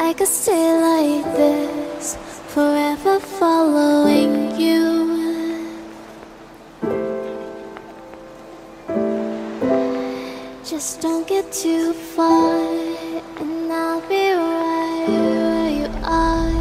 I could stay like this, forever following you. Just don't get too far, and I'll be right where you are.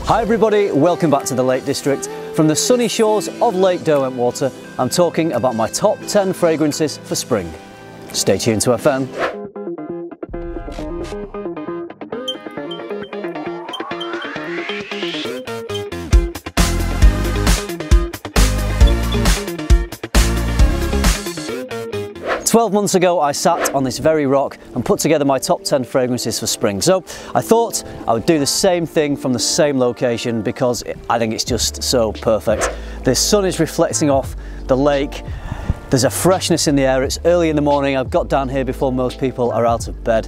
Hi everybody, welcome back to the Lake District. From the sunny shores of Lake Derwentwater, I'm talking about my top 10 fragrances for spring. Stay tuned to FM. 12 months ago, I sat on this very rock and put together my top 10 fragrances for spring. So I thought I would do the same thing from the same location because I think it's just so perfect. The sun is reflecting off the lake. There's a freshness in the air. It's early in the morning. I've got down here before most people are out of bed.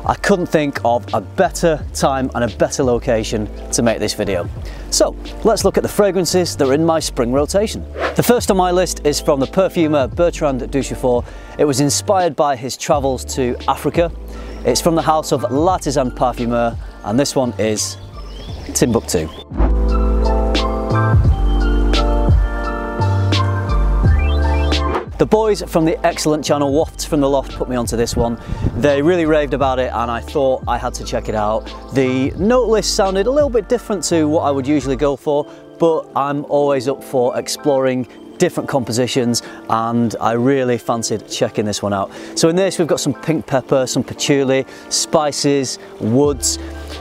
I couldn't think of a better time and a better location to make this video. So let's look at the fragrances that are in my spring rotation. The first on my list is from the Parfumeur Bertrand Duchefort. It was inspired by his travels to Africa. It's from the house of Artisan Parfumeur, and this one is Timbuktu. The boys from the excellent channel Wafts from the Loft put me onto this one. They really raved about it and I thought I had to check it out. The note list sounded a little bit different to what I would usually go for, but I'm always up for exploring different compositions and I really fancied checking this one out. So in this we've got some pink pepper, some patchouli, spices, woods.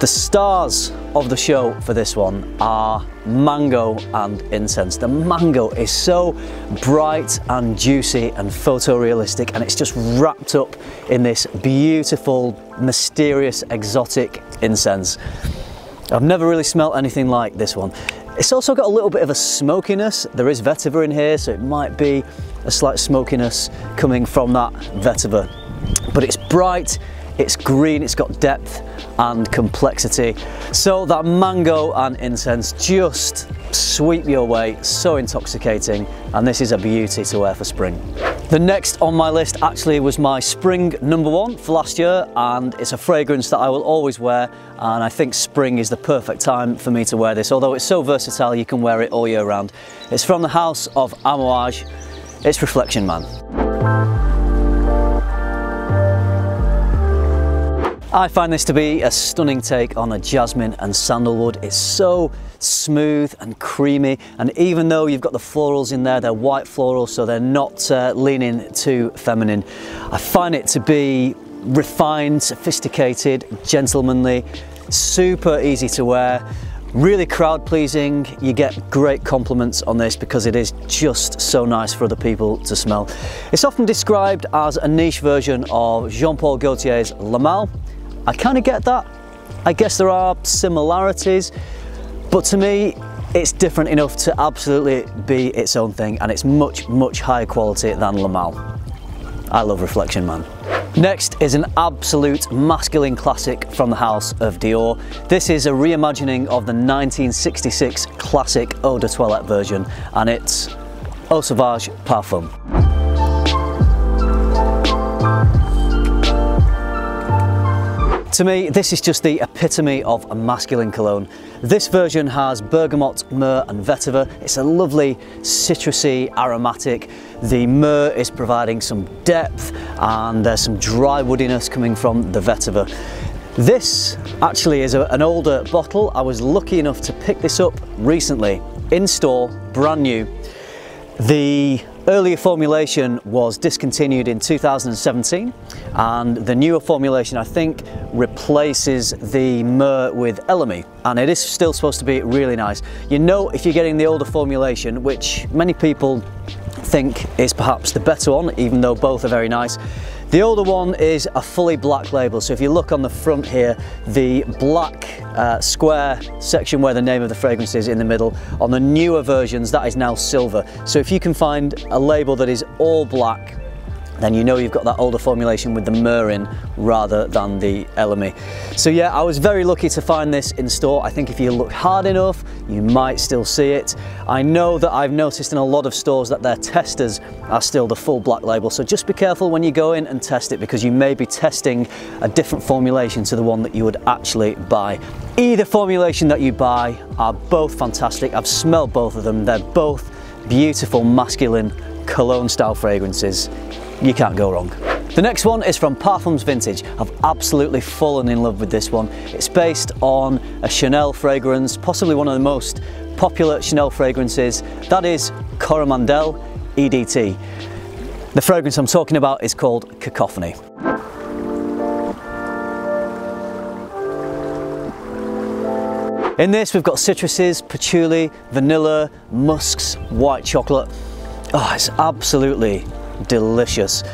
The stars of the show for this one are mango and incense. The mango is so bright and juicy and photorealistic, and it's just wrapped up in this beautiful, mysterious, exotic incense. I've never really smelt anything like this one. It's also got a little bit of a smokiness. There is vetiver in here, so it might be a slight smokiness coming from that vetiver. But it's bright, it's green, it's got depth and complexity. So that mango and incense just sweep you away, so intoxicating, and this is a beauty to wear for spring. The next on my list actually was my spring #1 for last year, and it's a fragrance that I will always wear, and I think spring is the perfect time for me to wear this, although it's so versatile you can wear it all year round. It's from the house of Amouage. It's Reflection Man. I find this to be a stunning take on a jasmine and sandalwood. It's so smooth and creamy, and even though you've got the florals in there, they're white florals, so they're not leaning too feminine. I find it to be refined, sophisticated, gentlemanly, super easy to wear, really crowd pleasing. You get great compliments on this because it is just so nice for other people to smell. It's often described as a niche version of Jean-Paul Gaultier's La Malle. I kind of get that. I guess there are similarities, but to me it's different enough to absolutely be its own thing, and it's much, much higher quality than La Malle. I love Reflection Man. Next is an absolute masculine classic from the house of Dior. This is a reimagining of the 1966 classic Eau de Toilette version, and it's Eau Sauvage Parfum. To me, this is just the epitome of a masculine cologne. This version has bergamot, myrrh and vetiver. It's a lovely citrusy aromatic. The myrrh is providing some depth and there's some dry woodiness coming from the vetiver. This actually is an older bottle. I was lucky enough to pick this up recently in store, brand new. The earlier formulation was discontinued in 2017, and the newer formulation I think replaces the myrrh with elemi, and it is still supposed to be really nice. You know, if you're getting the older formulation, which many people think is perhaps the better one, even though both are very nice. The older one is a fully black label, so if you look on the front here, the black square section where the name of the fragrance is in the middle. On the newer versions, that is now silver. So if you can find a label that is all black, then you know you've got that older formulation with the myrrh in rather than the elemi. So yeah, I was very lucky to find this in store. I think if you look hard enough, you might still see it. I know that I've noticed in a lot of stores that their testers are still the full black label, so just be careful when you go in and test it, because you may be testing a different formulation to the one that you would actually buy. Either formulation that you buy are both fantastic. I've smelled both of them. They're both beautiful masculine cologne style fragrances. You can't go wrong. The next one is from Parfums Vintage. I've absolutely fallen in love with this one. It's based on a Chanel fragrance, possibly one of the most popular Chanel fragrances. That is Coromandel EDT. The fragrance I'm talking about is called Cacophony. In this we've got citruses, patchouli, vanilla, musks, white chocolate. Oh, it's absolutely delicious.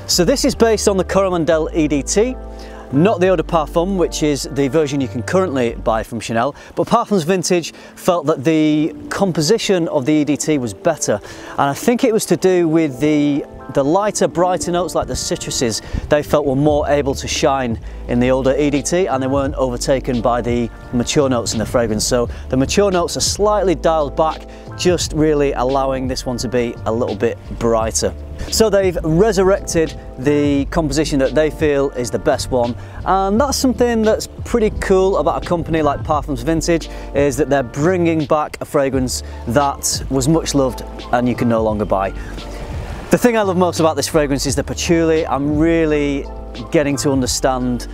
So this is based on the Coromandel EDT, not the Eau de Parfum, which is the version you can currently buy from Chanel, but Parfums Vintage felt that the composition of the EDT was better, and I think it was to do with the lighter, brighter notes like the citruses. They felt were more able to shine in the older EDT, and they weren't overtaken by the mature notes in the fragrance. So the mature notes are slightly dialed back, just really allowing this one to be a little bit brighter. So they've resurrected the composition that they feel is the best one, and that's something that's pretty cool about a company like Parfums Vintage, is that they're bringing back a fragrance that was much loved and you can no longer buy. The thing I love most about this fragrance is the patchouli. I'm really getting to understand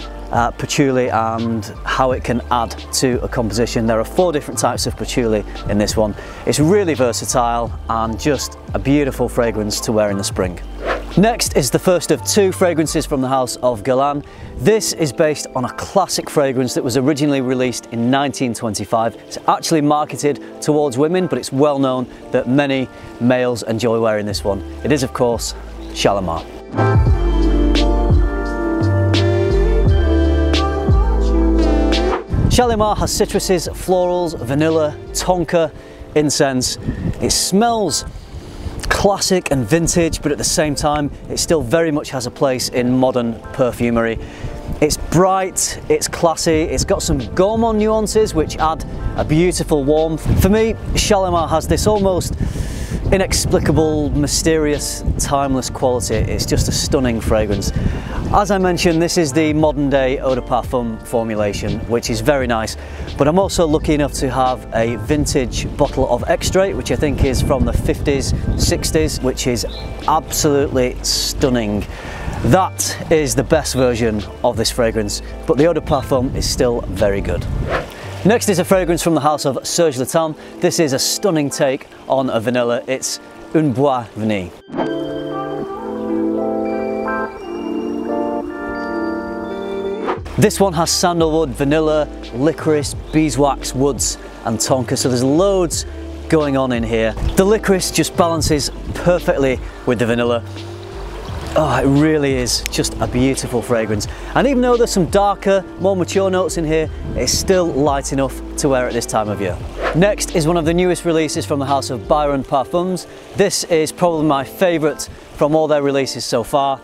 patchouli and how it can add to a composition. There are 4 different types of patchouli in this one. It's really versatile and just a beautiful fragrance to wear in the spring. Next is the first of 2 fragrances from the house of Guerlain. This is based on a classic fragrance that was originally released in 1925. It's actually marketed towards women, but it's well known that many males enjoy wearing this one. It is, of course, Shalimar. Shalimar has citruses, florals, vanilla, tonka, incense. It smells classic and vintage, but at the same time it still very much has a place in modern perfumery. It's bright, it's classy, it's got some gourmand nuances which add a beautiful warmth. For me, Shalimar has this almost inexplicable, mysterious, timeless quality. It's just a stunning fragrance. As I mentioned, this is the modern day Eau de Parfum formulation, which is very nice, but I'm also lucky enough to have a vintage bottle of extrait, which I think is from the 50s, 60s, which is absolutely stunning. That is the best version of this fragrance, but the Eau de Parfum is still very good. Next is a fragrance from the house of Serge. This is a stunning take on a vanilla. It's Un Bois Vanille. This one has sandalwood, vanilla, licorice, beeswax, woods and tonka, so there's loads going on in here. The licorice just balances perfectly with the vanilla. Oh, it really is just a beautiful fragrance. And even though there's some darker, more mature notes in here, it's still light enough to wear at this time of year. Next is one of the newest releases from the house of Byron Parfums. This is probably my favourite from all their releases so far.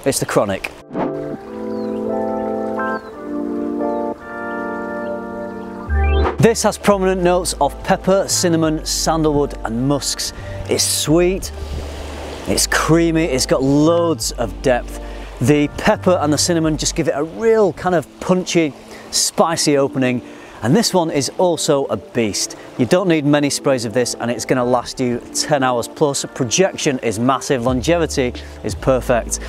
It's the Chronic. This has prominent notes of pepper, cinnamon, sandalwood and musks. It's sweet, it's creamy, it's got loads of depth. The pepper and the cinnamon just give it a real kind of punchy, spicy opening. And this one is also a beast. You don't need many sprays of this and it's going to last you 10 hours plus. Projection is massive, longevity is perfect.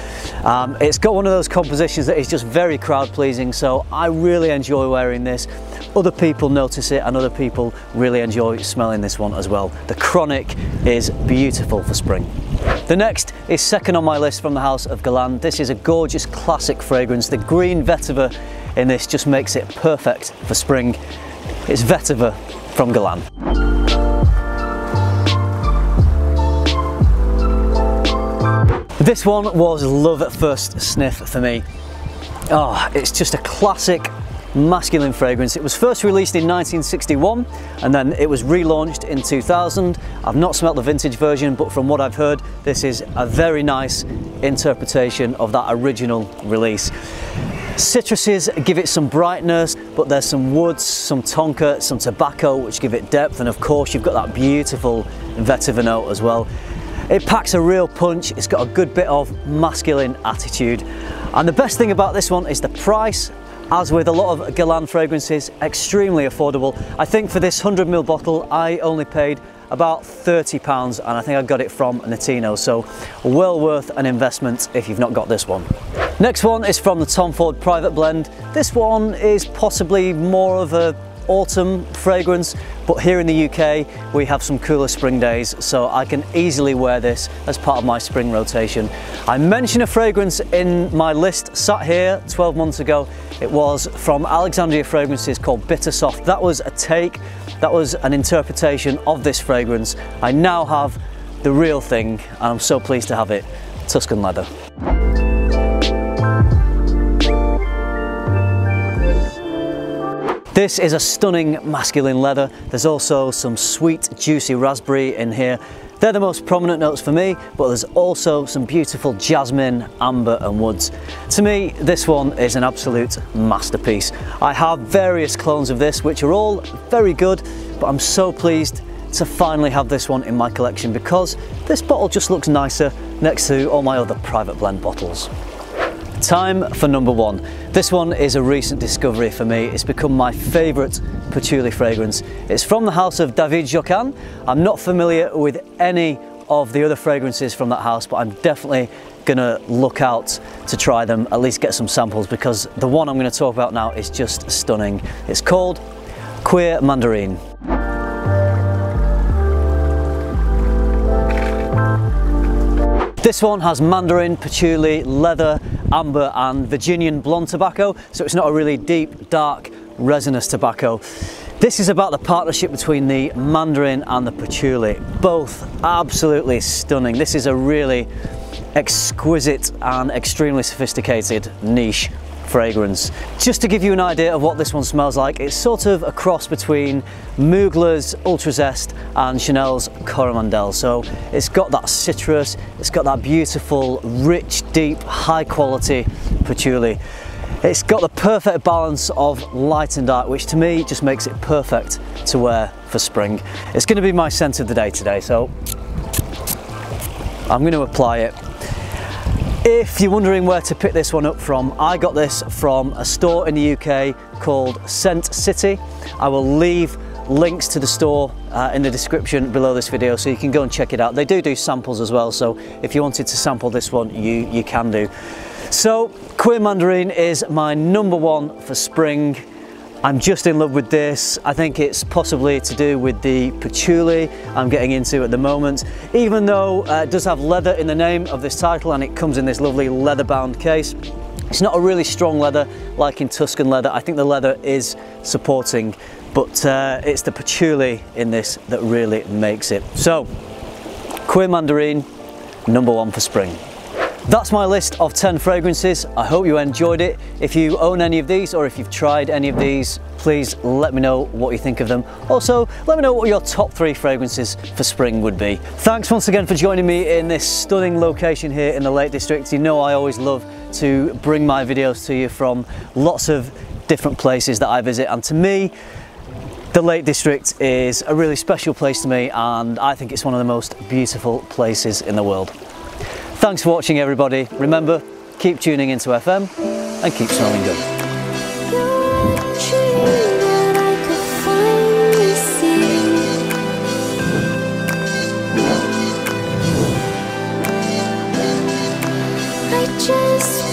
It's got one of those compositions that is just very crowd pleasing, so I really enjoy wearing this. Other people notice it and other people really enjoy smelling this one as well. The Chronic is beautiful for spring. The next is second on my list from the house of Guerlain. This is a gorgeous classic fragrance. The green vetiver in this just makes it perfect for spring. It's Vetiver from Guerlain. This one was love at first sniff for me. Oh, it's just a classic masculine fragrance. It was first released in 1961 and then it was relaunched in 2000. I've not smelt the vintage version, but from what I've heard, this is a very nice interpretation of that original release. Citruses give it some brightness, but there's some woods, some tonka, some tobacco which give it depth, and of course you've got that beautiful vetiver note as well. It packs a real punch, it's got a good bit of masculine attitude. And the best thing about this one is the price. As with a lot of Guerlain fragrances, extremely affordable. I think for this 100ml bottle I only paid about £30, and I think I got it from Notino, so well worth an investment if you've not got this one. Next one is from the Tom Ford Private Blend. This one is possibly more of a autumn fragrance, but here in the UK we have some cooler spring days, so I can easily wear this as part of my spring rotation. I mentioned a fragrance in my list sat here 12 months ago. It was from Alexandria Fragrances called Bitter Soft. That was a take, that was an interpretation of this fragrance. I now have the real thing and I'm so pleased to have it, Tuscan leather. This is a stunning masculine leather. There's also some sweet, juicy raspberry in here. They're the most prominent notes for me, but there's also some beautiful jasmine, amber and woods. To me, this one is an absolute masterpiece. I have various clones of this, which are all very good, but I'm so pleased to finally have this one in my collection because this bottle just looks nicer next to all my other private blend bottles. Time for number one. This one is a recent discovery for me. It's become my favourite patchouli fragrance. It's from the house of David Jourquin. I'm not familiar with any of the other fragrances from that house, but I'm definitely gonna look out to try them, at least get some samples, because the one I'm gonna talk about now is just stunning. It's called Cuir Mandarine. This one has mandarin, patchouli, leather, amber and Virginian blonde tobacco, so it's not a really deep, dark, resinous tobacco. This is about the partnership between the mandarin and the patchouli, both absolutely stunning. This is a really exquisite and extremely sophisticated niche fragrance. Just to give you an idea of what this one smells like, it's sort of a cross between Mugler's Ultra Zest and Chanel's Coromandel. So it's got that citrus, it's got that beautiful, rich, deep, high quality patchouli. It's got the perfect balance of light and dark, which to me just makes it perfect to wear for spring. It's going to be my scent of the day today, so I'm going to apply it. If you're wondering where to pick this one up from, I got this from a store in the UK called Scent City. I will leave links to the store in the description below this video, so you can go and check it out. They do samples as well, so if you wanted to sample this one, you can do. So Cuir Mandarine is my number one for spring. I'm just in love with this. I think it's possibly to do with the patchouli I'm getting into at the moment. Even though it does have leather in the name of this title and it comes in this lovely leather bound case, it's not a really strong leather like in Tuscan leather. I think the leather is supporting, but it's the patchouli in this that really makes it. So Cuir Mandarine, number one for spring. That's my list of 10 fragrances. I hope you enjoyed it. If you own any of these or if you've tried any of these, please let me know what you think of them. Also, let me know what your top 3 fragrances for spring would be. Thanks once again for joining me in this stunning location here in the Lake District. You know I always love to bring my videos to you from lots of different places that I visit, and to me, the Lake District is a really special place to me, and I think it's one of the most beautiful places in the world. Thanks for watching, everybody. Remember, keep tuning into FM and keep smelling good. I just